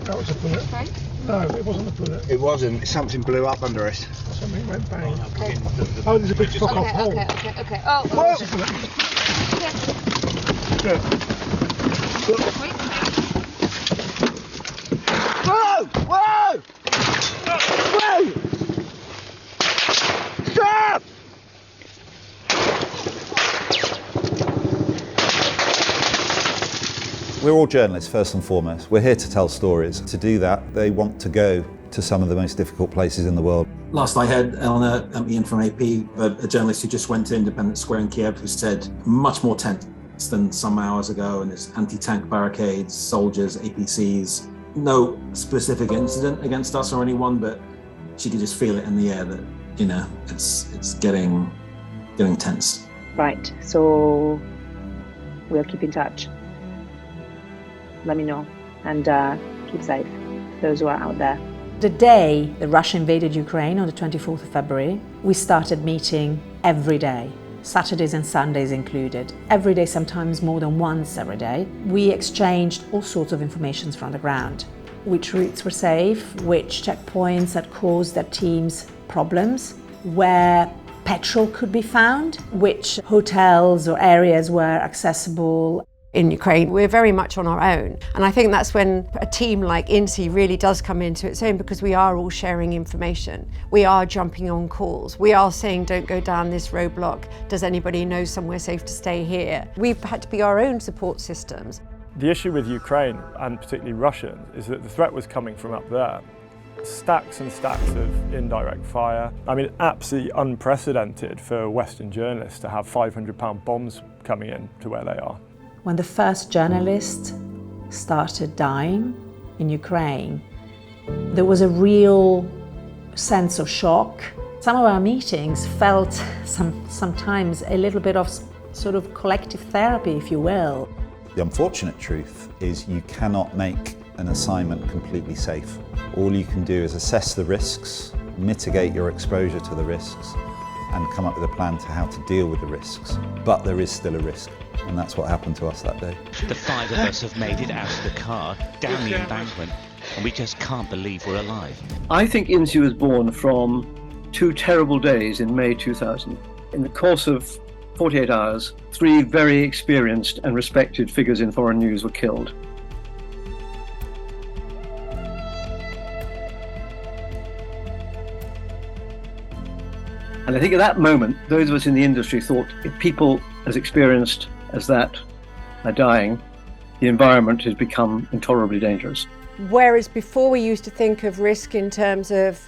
That was a bullet. Okay. No, it wasn't a bullet. It wasn't. Something blew up under us. Something went bang. Okay. Oh, there's a big fuck off hole. Okay. Oh, Whoa! okay. Yeah. Wait. Whoa! Whoa! Whoa! Stop! We're all journalists, first and foremost. We're here to tell stories. To do that, they want to go to some of the most difficult places in the world. Last I heard, Eleanor, Ian from AP, a journalist who just went to Independence Square in Kiev, who said much more tense than some hours ago, and there's anti-tank barricades, soldiers, APCs. No specific incident against us or anyone, but she could just feel it in the air that, you know, it's getting tense. Right, so we'll keep in touch. Let me know, and keep safe, those who are out there. The day the Russia invaded Ukraine on the 24th of February, we started meeting every day, Saturdays and Sundays included. Every day, sometimes more than once every day. We exchanged all sorts of information from the ground. Which routes were safe, which checkpoints had caused their teams problems, where petrol could be found, which hotels or areas were accessible. In Ukraine, we're very much on our own. And I think that's when a team like Insi really does come into its own, because we are all sharing information. We are jumping on calls. We are saying, don't go down this roadblock. Does anybody know somewhere safe to stay here? We've had to be our own support systems. The issue with Ukraine, and particularly Russia, is that the threat was coming from up there. Stacks and stacks of indirect fire. I mean, absolutely unprecedented for Western journalists to have £500 bombs coming in to where they are. When the first journalist started dying in Ukraine, there was a real sense of shock. Some of our meetings felt sometimes a little bit of sort of collective therapy, if you will. The unfortunate truth is you cannot make an assignment completely safe. All you can do is assess the risks, mitigate your exposure to the risks, and come up with a plan to how to deal with the risks. But there is still a risk, and that's what happened to us that day. The five of us have made it out of the car, down the embankment, and we just can't believe we're alive. I think Insi was born from 2 terrible days in May 2000. In the course of 48 hours, 3 very experienced and respected figures in foreign news were killed. And I think at that moment, those of us in the industry thought, if people as experienced as that are dying, the environment has become intolerably dangerous. Whereas before we used to think of risk in terms of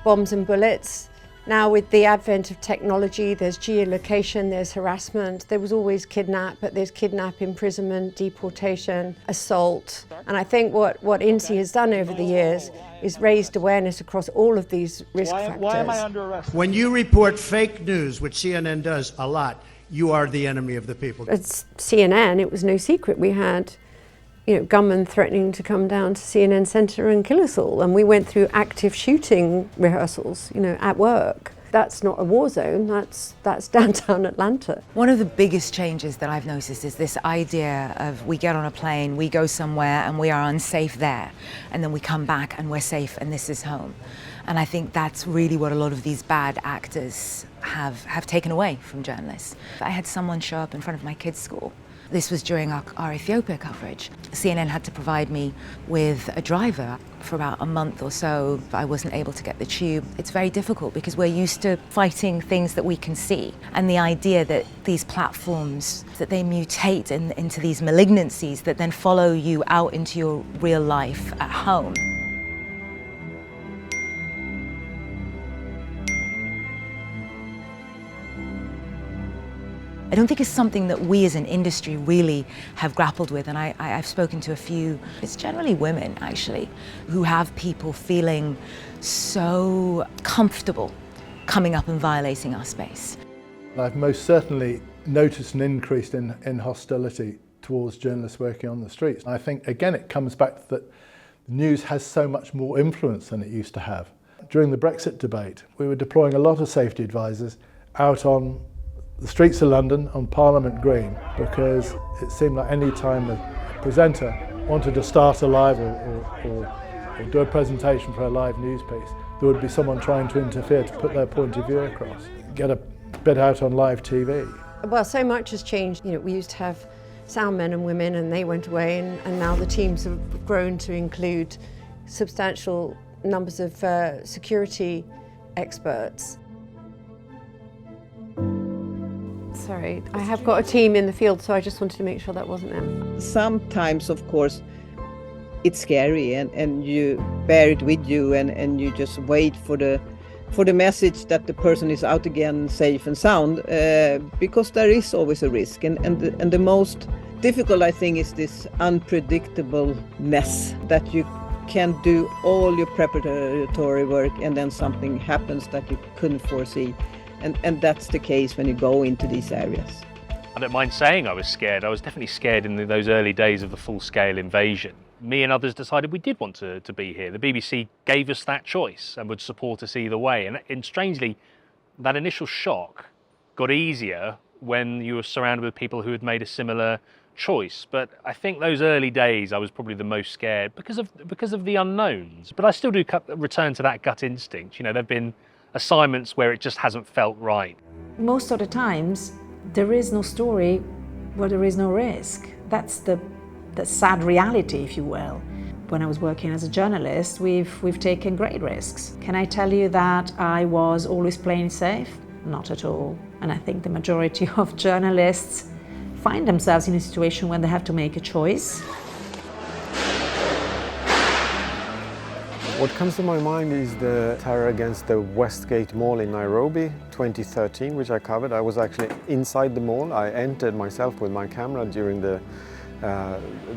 bombs and bullets, now with the advent of technology, there's geolocation, there's harassment. There was always kidnap, but there's kidnap, imprisonment, deportation, assault. And I think what Insi has done over the years is raised awareness across all of these risk factors. Why am I under arrest? When you report fake news, which CNN does a lot, you are the enemy of the people. At CNN, it was no secret. We had gunmen threatening to come down to CNN Centre and kill us all. And we went through active shooting rehearsals, at work. That's not a war zone, that's downtown Atlanta. One of the biggest changes that I've noticed is this idea of we get on a plane, we go somewhere and we are unsafe there, and then we come back and we're safe and this is home. And I think that's really what a lot of these bad actors have taken away from journalists. I had someone show up in front of my kids' school. This was during our Ethiopia coverage. CNN had to provide me with a driver for about a month or so. I wasn't able to get the tube. It's very difficult because we're used to fighting things that we can see. And the idea that these platforms, that they mutate into these malignancies that then follow you out into your real life at home. I don't think it's something that we as an industry really have grappled with, and I've spoken to a few, it's generally women actually, who have people feeling so comfortable coming up and violating our space. I've most certainly noticed an increase in hostility towards journalists working on the streets. I think again it comes back to that the news has so much more influence than it used to have. During the Brexit debate, we were deploying a lot of safety advisors out on the streets of London on Parliament Green, because it seemed like any time a presenter wanted to start a live or do a presentation for a live news piece, there would be someone trying to interfere to put their point of view across, get a bit out on live TV. Well, so much has changed. You know, we used to have sound men and women and they went away, and now the teams have grown to include substantial numbers of security experts. Sorry, I have got a team in the field, so I just wanted to make sure that wasn't them. Sometimes, of course, it's scary and you bear it with you and you just wait for the message that the person is out again safe and sound, because there is always a risk. And the most difficult, I think, is this unpredictableness, that you can do all your preparatory work and then something happens that you couldn't foresee. And that's the case when you go into these areas. I don't mind saying I was scared. I was definitely scared in those early days of the full-scale invasion. Me and others decided we did want to be here. The BBC gave us that choice and would support us either way. And strangely, that initial shock got easier when you were surrounded with people who had made a similar choice. But I think those early days I was probably the most scared because of the unknowns. But I still do return to that gut instinct. You know, there've been assignments where it just hasn't felt right. Most of the times, there is no story where there is no risk. That's the sad reality, if you will. When I was working as a journalist, we've taken great risks. Can I tell you that I was always playing safe? Not at all. And I think the majority of journalists find themselves in a situation when they have to make a choice. What comes to my mind is the terror against the Westgate Mall in Nairobi, 2013, which I covered. I was actually inside the mall. I entered myself with my camera during the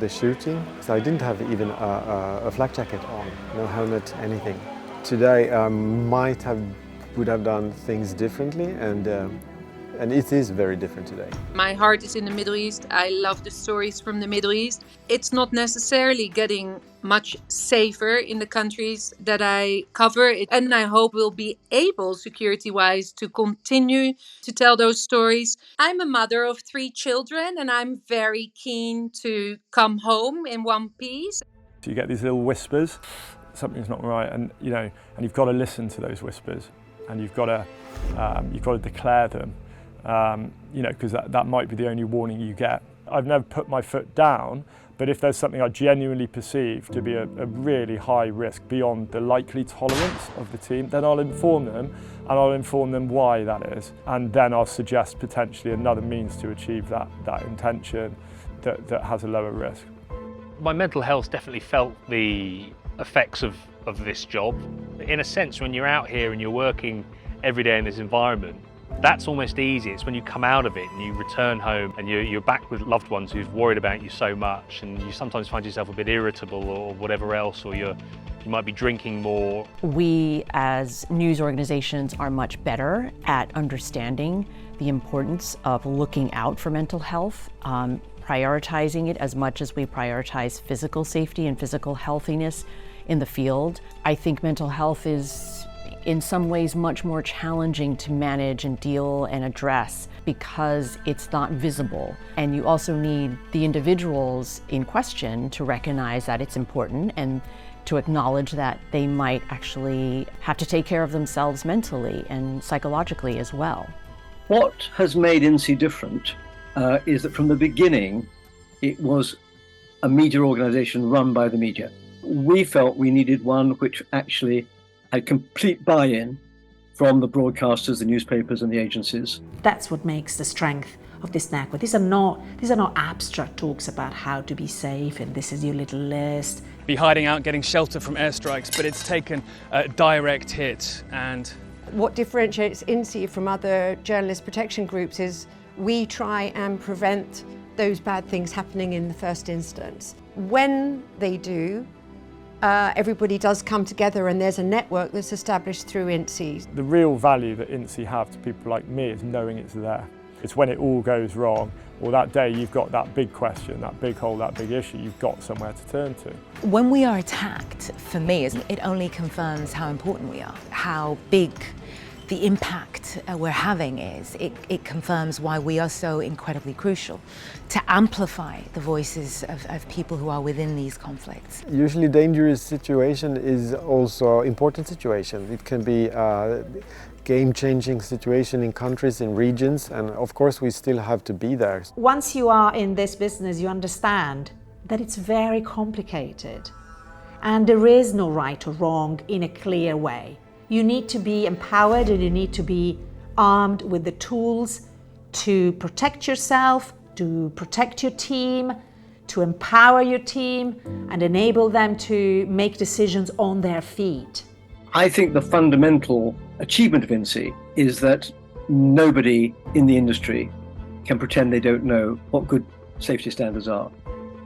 shooting. So I didn't have even a flak jacket on, no helmet, anything. Today I would have done things differently, and it is very different today. My heart is in the Middle East. I love the stories from the Middle East. It's not necessarily getting much safer in the countries that I cover, and I hope we'll be able, security-wise, to continue to tell those stories. I'm a mother of 3 children, and I'm very keen to come home in one piece. So you get these little whispers, something's not right, and you've got to listen to those whispers, and you've got to declare them. Because that might be the only warning you get. I've never put my foot down, but if there's something I genuinely perceive to be a really high risk beyond the likely tolerance of the team, then I'll inform them, and I'll inform them why that is. And then I'll suggest potentially another means to achieve that intention that has a lower risk. My mental health definitely felt the effects of this job. In a sense, when you're out here and you're working every day in this environment, that's almost easy. It's when you come out of it and you return home and you're back with loved ones who've worried about you so much, and you sometimes find yourself a bit irritable or whatever else, or you might be drinking more. We as news organizations are much better at understanding the importance of looking out for mental health, prioritizing it as much as we prioritize physical safety and physical healthiness in the field. I think mental health is in some ways much more challenging to manage and deal and address because it's not visible. And you also need the individuals in question to recognize that it's important and to acknowledge that they might actually have to take care of themselves mentally and psychologically as well. What has made Insi different is that from the beginning, it was a media organization run by the media. We felt we needed one which actually had complete buy-in from the broadcasters, the newspapers and the agencies. That's what makes the strength of this network. These are not abstract talks about how to be safe and this is your little list. Be hiding out, getting shelter from airstrikes, but it's taken a direct hit. And what differentiates Insi from other journalist protection groups is we try and prevent those bad things happening in the first instance. When they do, everybody does come together and there's a network that's established through Insi. The real value that Insi have to people like me is knowing it's there. It's when it all goes wrong, or that day you've got that big question, that big hole, that big issue, you've got somewhere to turn to. When we are attacked, for me, it only confirms how important we are, how big the impact we're having is, it confirms why we are so incredibly crucial to amplify the voices of people who are within these conflicts. Usually dangerous situation is also important situation. It can be a game-changing situation in countries, in regions, and of course we still have to be there. Once you are in this business, you understand that it's very complicated and there is no right or wrong in a clear way. You need to be empowered and you need to be armed with the tools to protect yourself, to protect your team, to empower your team and enable them to make decisions on their feet. I think the fundamental achievement of Insi is that nobody in the industry can pretend they don't know what good safety standards are.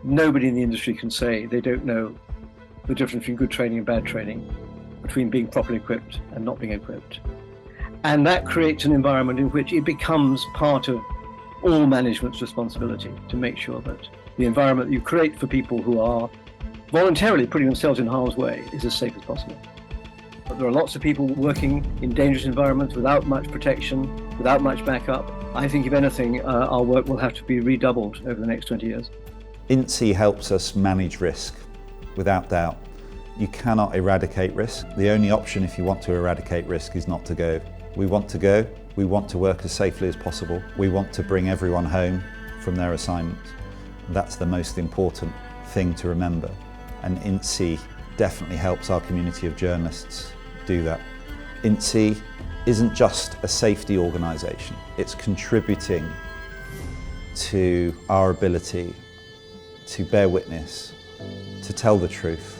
Nobody in the industry can say they don't know the difference between good training and bad training, between being properly equipped and not being equipped. And that creates an environment in which it becomes part of all management's responsibility to make sure that the environment you create for people who are voluntarily putting themselves in harm's way is as safe as possible. But there are lots of people working in dangerous environments without much protection, without much backup. I think if anything, our work will have to be redoubled over the next 20 years. Insi helps us manage risk, without doubt. You cannot eradicate risk. The only option if you want to eradicate risk is not to go. We want to go, we want to work as safely as possible. We want to bring everyone home from their assignments. That's the most important thing to remember. And Insi definitely helps our community of journalists do that. Insi isn't just a safety organisation, it's contributing to our ability to bear witness, to tell the truth,